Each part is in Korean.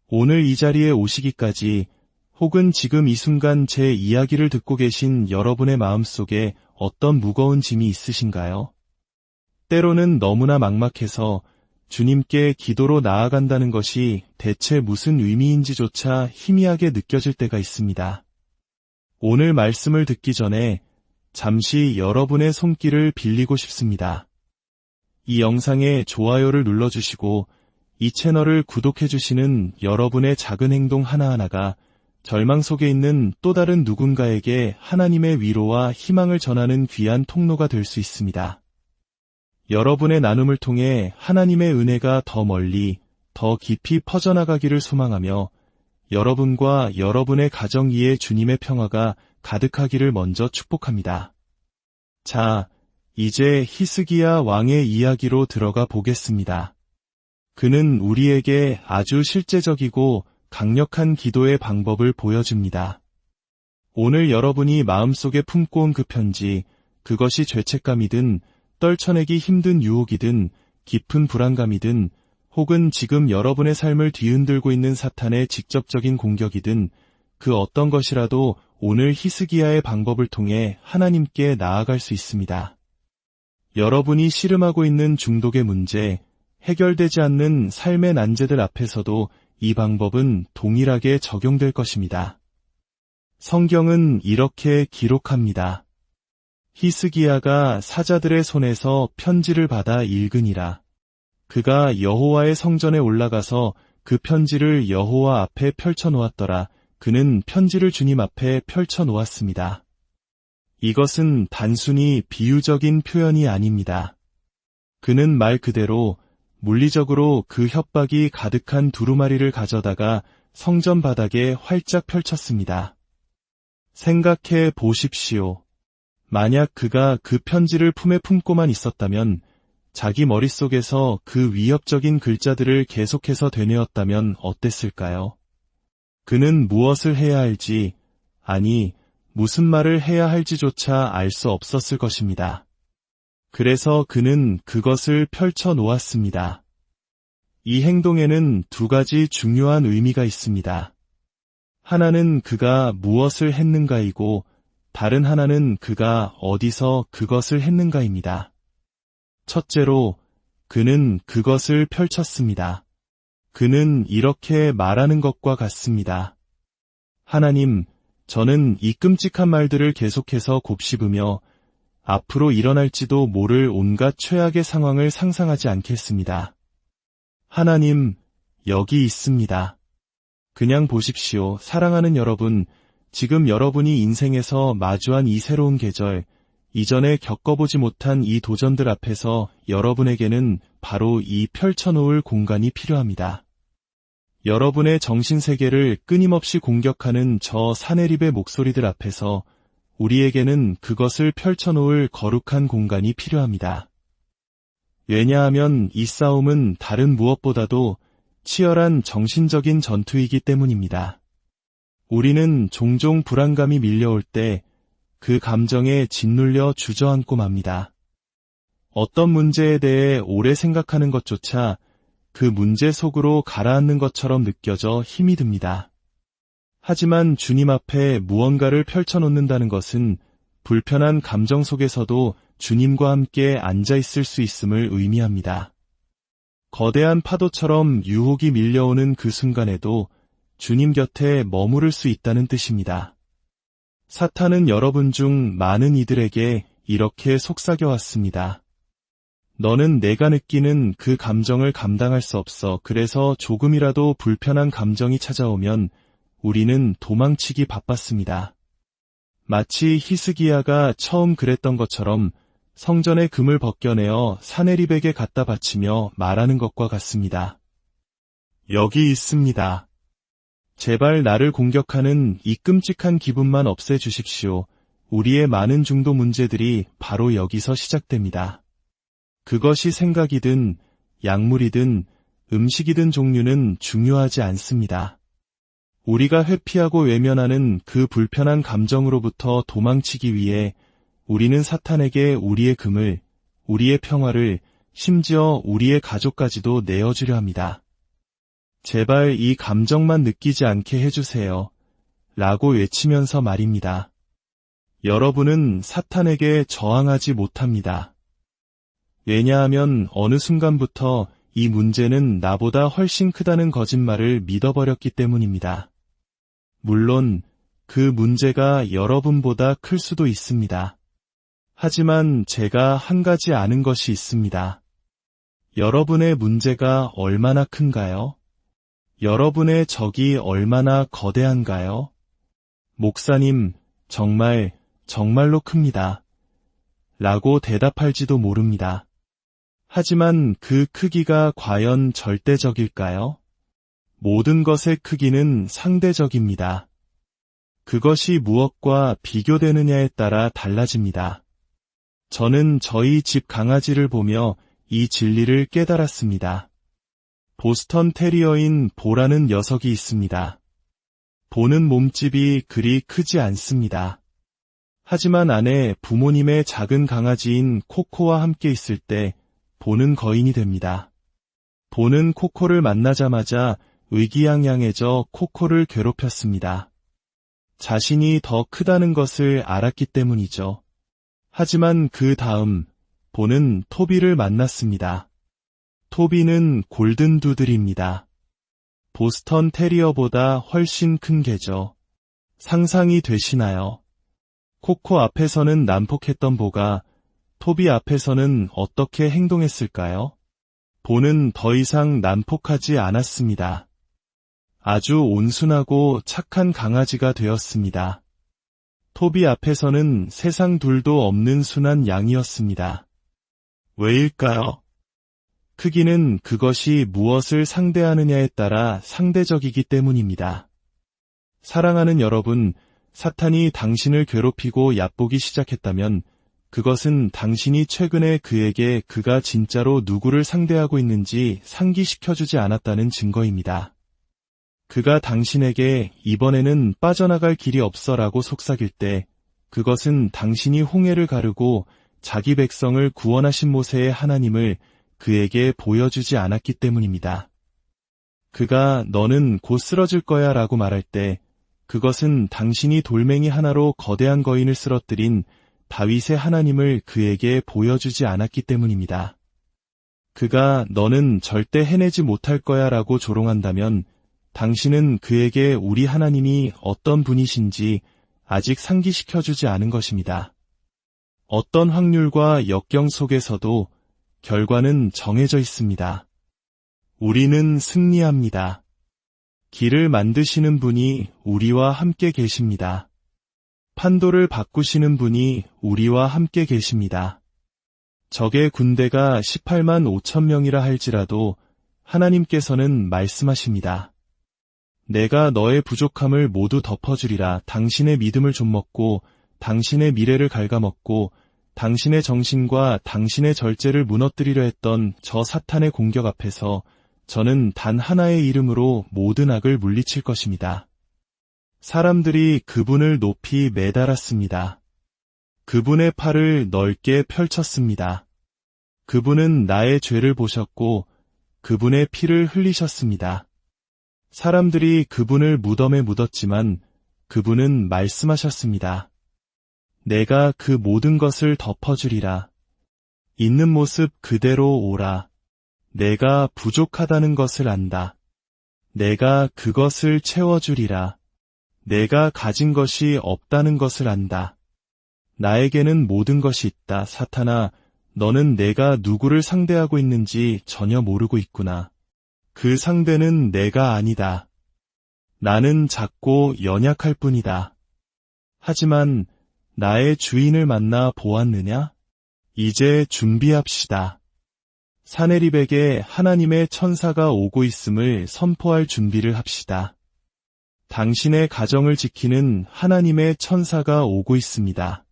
오늘 이 자리에 오시기까지 혹은 지금 이 순간 제 이야기를 듣고 계신 여러분의 마음속에 어떤 무거운 짐이 있으신가요? 때로는 너무나 막막해서 주님께 기도로 나아간다는 것이 대체 무슨 의미인지조차 희미하게 느껴질 때가 있습니다. 오늘 말씀을 듣기 전에 잠시 여러분의 손길을 빌리고 싶습니다. 이 영상에 좋아요를 눌러주시고 이 채널을 구독해주시는 여러분의 작은 행동 하나하나가 절망 속에 있는 또 다른 누군가에게 하나님의 위로와 희망을 전하는 귀한 통로가 될 수 있습니다. 여러분의 나눔을 통해 하나님의 은혜가 더 멀리, 더 깊이 퍼져나가기를 소망하며 여러분과 여러분의 가정 위에 주님의 평화가 가득하기를 먼저 축복합니다. 자, 이제 히스기야 왕의 이야기로 들어가 보겠습니다. 그는 우리에게 아주 실제적이고 강력한 기도의 방법을 보여줍니다. 오늘 여러분이 마음속에 품고 온 그 편지, 그것이 죄책감이든 떨쳐내기 힘든 유혹이든 깊은 불안감이든 혹은 지금 여러분의 삶을 뒤흔들고 있는 사탄의 직접적인 공격이든 그 어떤 것이라도 오늘 히스기야의 방법을 통해 하나님께 나아갈 수 있습니다. 여러분이 씨름하고 있는 중독의 문제, 해결되지 않는 삶의 난제들 앞에서도 이 방법은 동일하게 적용될 것입니다. 성경은 이렇게 기록합니다. 히스기야가 사자들의 손에서 편지를 받아 읽으니라. 그가 여호와의 성전에 올라가서 그 편지를 여호와 앞에 펼쳐놓았더라. 그는 편지를 주님 앞에 펼쳐놓았습니다. 이것은 단순히 비유적인 표현이 아닙니다. 그는 말 그대로 물리적으로 그 협박이 가득한 두루마리를 가져다가 성전 바닥에 활짝 펼쳤습니다. 생각해 보십시오. 만약 그가 그 편지를 품에 품고만 있었다면, 자기 머릿속에서 그 위협적인 글자들을 계속해서 되뇌었다면 어땠을까요? 그는 무엇을 해야 할지, 아니, 무슨 말을 해야 할지조차 알 수 없었을 것입니다. 그래서 그는 그것을 펼쳐 놓았습니다. 이 행동에는 두 가지 중요한 의미가 있습니다. 하나는 그가 무엇을 했는가이고, 다른 하나는 그가 어디서 그것을 했는가입니다. 첫째로, 그는 그것을 펼쳤습니다. 그는 이렇게 말하는 것과 같습니다. 하나님, 저는 이 끔찍한 말들을 계속해서 곱씹으며 앞으로 일어날지도 모를 온갖 최악의 상황을 상상하지 않겠습니다. 하나님, 여기 있습니다. 그냥 보십시오. 사랑하는 여러분, 지금 여러분이 인생에서 마주한 이 새로운 계절, 이전에 겪어보지 못한 이 도전들 앞에서 여러분에게는 바로 이 펼쳐놓을 공간이 필요합니다. 여러분의 정신세계를 끊임없이 공격하는 저 사내립의 목소리들 앞에서 우리에게는 그것을 펼쳐놓을 거룩한 공간이 필요합니다. 왜냐하면 이 싸움은 다른 무엇보다도 치열한 정신적인 전투이기 때문입니다. 우리는 종종 불안감이 밀려올 때 그 감정에 짓눌려 주저앉고 맙니다. 어떤 문제에 대해 오래 생각하는 것조차 그 문제 속으로 가라앉는 것처럼 느껴져 힘이 듭니다. 하지만 주님 앞에 무언가를 펼쳐놓는다는 것은 불편한 감정 속에서도 주님과 함께 앉아있을 수 있음을 의미합니다. 거대한 파도처럼 유혹이 밀려오는 그 순간에도 주님 곁에 머무를 수 있다는 뜻입니다. 사탄은 여러분 중 많은 이들에게 이렇게 속삭여왔습니다. 너는 내가 느끼는 그 감정을 감당할 수 없어. 그래서 조금이라도 불편한 감정이 찾아오면 우리는 도망치기 바빴습니다. 마치 히스기야가 처음 그랬던 것처럼 성전의 금을 벗겨내어 사내립에게 갖다 바치며 말하는 것과 같습니다. 여기 있습니다. 제발 나를 공격하는 이 끔찍한 기분만 없애주십시오. 우리의 많은 중도 문제들이 바로 여기서 시작됩니다. 그것이 생각이든 약물이든 음식이든 종류는 중요하지 않습니다. 우리가 회피하고 외면하는 그 불편한 감정으로부터 도망치기 위해 우리는 사탄에게 우리의 금을, 우리의 평화를, 심지어 우리의 가족까지도 내어주려 합니다. 제발 이 감정만 느끼지 않게 해주세요. 라고 외치면서 말입니다. 여러분은 사탄에게 저항하지 못합니다. 왜냐하면 어느 순간부터 이 문제는 나보다 훨씬 크다는 거짓말을 믿어버렸기 때문입니다. 물론 그 문제가 여러분보다 클 수도 있습니다. 하지만 제가 한 가지 아는 것이 있습니다. 여러분의 문제가 얼마나 큰가요? 여러분의 적이 얼마나 거대한가요? 목사님, 정말로 큽니다. 라고 대답할지도 모릅니다. 하지만 그 크기가 과연 절대적일까요? 모든 것의 크기는 상대적입니다. 그것이 무엇과 비교되느냐에 따라 달라집니다. 저는 저희 집 강아지를 보며 이 진리를 깨달았습니다. 보스턴 테리어인 보라는 녀석이 있습니다. 보는 몸집이 그리 크지 않습니다. 하지만 안에 부모님의 작은 강아지인 코코와 함께 있을 때 보는 거인이 됩니다. 보는 코코를 만나자마자 의기양양해져 코코를 괴롭혔습니다. 자신이 더 크다는 것을 알았기 때문이죠. 하지만 그 다음 보는 토비를 만났습니다. 토비는 골든두들입니다. 보스턴 테리어보다 훨씬 큰 개죠. 상상이 되시나요? 코코 앞에서는 난폭했던 보가 토비 앞에서는 어떻게 행동했을까요? 보는 더 이상 난폭하지 않았습니다. 아주 온순하고 착한 강아지가 되었습니다. 토비 앞에서는 세상 둘도 없는 순한 양이었습니다. 왜일까요? 크기는 그것이 무엇을 상대하느냐에 따라 상대적이기 때문입니다. 사랑하는 여러분, 사탄이 당신을 괴롭히고 얕보기 시작했다면 그것은 당신이 최근에 그에게 그가 진짜로 누구를 상대하고 있는지 상기시켜주지 않았다는 증거입니다. 그가 당신에게 이번에는 빠져나갈 길이 없어라고 속삭일 때 그것은 당신이 홍해를 가르고 자기 백성을 구원하신 모세의 하나님을 그에게 보여주지 않았기 때문입니다. 그가 너는 곧 쓰러질 거야 라고 말할 때 그것은 당신이 돌멩이 하나로 거대한 거인을 쓰러뜨린 다윗의 하나님을 그에게 보여주지 않았기 때문입니다. 그가 너는 절대 해내지 못할 거야 라고 조롱한다면 당신은 그에게 우리 하나님이 어떤 분이신지 아직 상기시켜주지 않은 것입니다. 어떤 확률과 역경 속에서도 결과는 정해져 있습니다. 우리는 승리합니다. 길을 만드시는 분이 우리와 함께 계십니다. 판도를 바꾸시는 분이 우리와 함께 계십니다. 적의 군대가 18만 5천 명이라 할지라도 하나님께서는 말씀하십니다. 내가 너의 부족함을 모두 덮어주리라. 당신의 믿음을 좀먹고 당신의 미래를 갉아먹고 당신의 정신과 당신의 절제를 무너뜨리려 했던 저 사탄의 공격 앞에서 저는 단 하나의 이름으로 모든 악을 물리칠 것입니다. 사람들이 그분을 높이 매달았습니다. 그분의 팔을 넓게 펼쳤습니다. 그분은 나의 죄를 보셨고 그분의 피를 흘리셨습니다. 사람들이 그분을 무덤에 묻었지만 그분은 말씀하셨습니다. 내가 그 모든 것을 덮어주리라. 있는 모습 그대로 오라. 내가 부족하다는 것을 안다. 내가 그것을 채워주리라. 내가 가진 것이 없다는 것을 안다. 나에게는 모든 것이 있다. 사탄아, 너는 내가 누구를 상대하고 있는지 전혀 모르고 있구나. 그 상대는 내가 아니다. 나는 작고 연약할 뿐이다. 하지만 나의 주인을 만나 보았느냐? 이제 준비합시다. 사네립에게 하나님의 천사가 오고 있음을 선포할 준비를 합시다. 당신의 가정을 지키는 하나님의 천사가 오고 있습니다.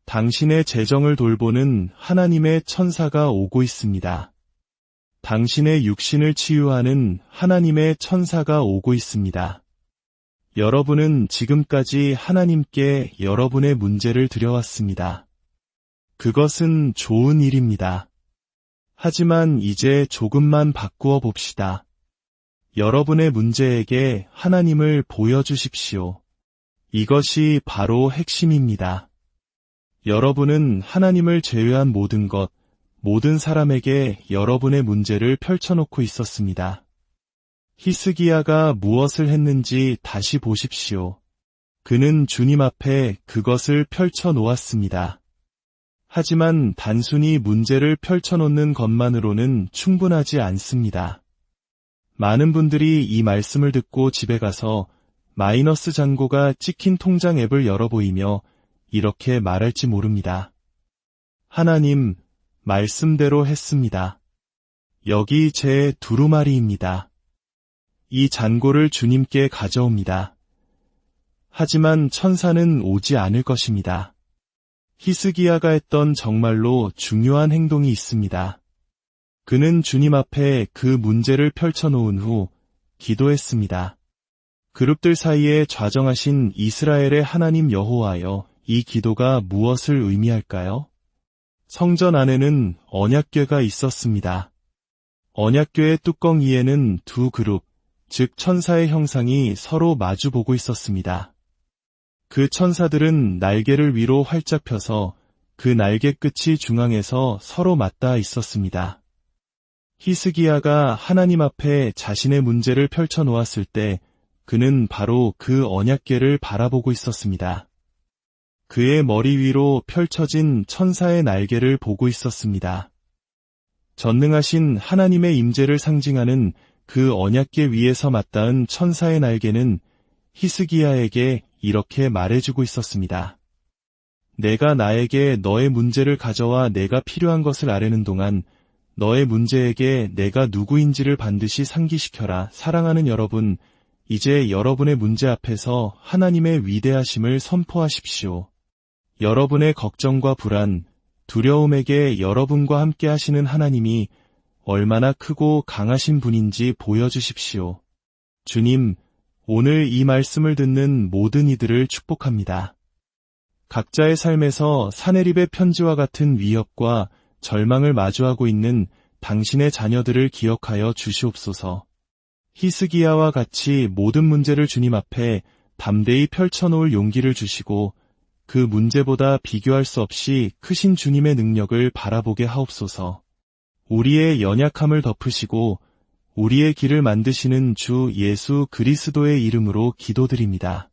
당신의 재정을 돌보는 하나님의 천사가 오고 있습니다. 당신의 육신을 치유하는 하나님의 천사가 오고 있습니다. 여러분은 지금까지 하나님께 여러분의 문제를 드려왔습니다. 그것은 좋은 일입니다. 하지만 이제 조금만 바꾸어 봅시다. 여러분의 문제에게 하나님을 보여주십시오. 이것이 바로 핵심입니다. 여러분은 하나님을 제외한 모든 것, 모든 사람에게 여러분의 문제를 펼쳐놓고 있었습니다. 히스기야가 무엇을 했는지 다시 보십시오. 그는 주님 앞에 그것을 펼쳐 놓았습니다. 하지만 단순히 문제를 펼쳐놓는 것만으로는 충분하지 않습니다. 많은 분들이 이 말씀을 듣고 집에 가서 마이너스 잔고가 찍힌 통장 앱을 열어 보이며 이렇게 말할지 모릅니다. 하나님, 말씀대로 했습니다. 여기 제 두루마리입니다. 이 잔고를 주님께 가져옵니다. 하지만 천사는 오지 않을 것입니다. 히스기야가 했던 정말로 중요한 행동이 있습니다. 그는 주님 앞에 그 문제를 펼쳐놓은 후 기도했습니다. 그룹들 사이에 좌정하신 이스라엘의 하나님 여호와여, 이 기도가 무엇을 의미할까요? 성전 안에는 언약궤가 있었습니다. 언약궤의 뚜껑 위에는 두 그룹, 즉 천사의 형상이 서로 마주보고 있었습니다. 그 천사들은 날개를 위로 활짝 펴서 그 날개 끝이 중앙에서 서로 맞닿아 있었습니다. 히스기야가 하나님 앞에 자신의 문제를 펼쳐놓았을 때 그는 바로 그 언약궤를 바라보고 있었습니다. 그의 머리 위로 펼쳐진 천사의 날개를 보고 있었습니다. 전능하신 하나님의 임재를 상징하는 그 언약궤 위에서 맞닿은 천사의 날개는 히스기야에게 이렇게 말해주고 있었습니다. 내가 나에게 너의 문제를 가져와 내가 필요한 것을 아뢰는 동안 너의 문제에게 내가 누구인지를 반드시 상기시켜라. 사랑하는 여러분, 이제 여러분의 문제 앞에서 하나님의 위대하심을 선포하십시오. 여러분의 걱정과 불안, 두려움에게 여러분과 함께 하시는 하나님이 얼마나 크고 강하신 분인지 보여주십시오. 주님, 오늘 이 말씀을 듣는 모든 이들을 축복합니다. 각자의 삶에서 사내립의 편지와 같은 위협과 절망을 마주하고 있는 당신의 자녀들을 기억하여 주시옵소서. 히스기야와 같이 모든 문제를 주님 앞에 담대히 펼쳐놓을 용기를 주시고 그 문제보다 비교할 수 없이 크신 주님의 능력을 바라보게 하옵소서. 우리의 연약함을 덮으시고 우리의 길을 만드시는 주 예수 그리스도의 이름으로 기도드립니다.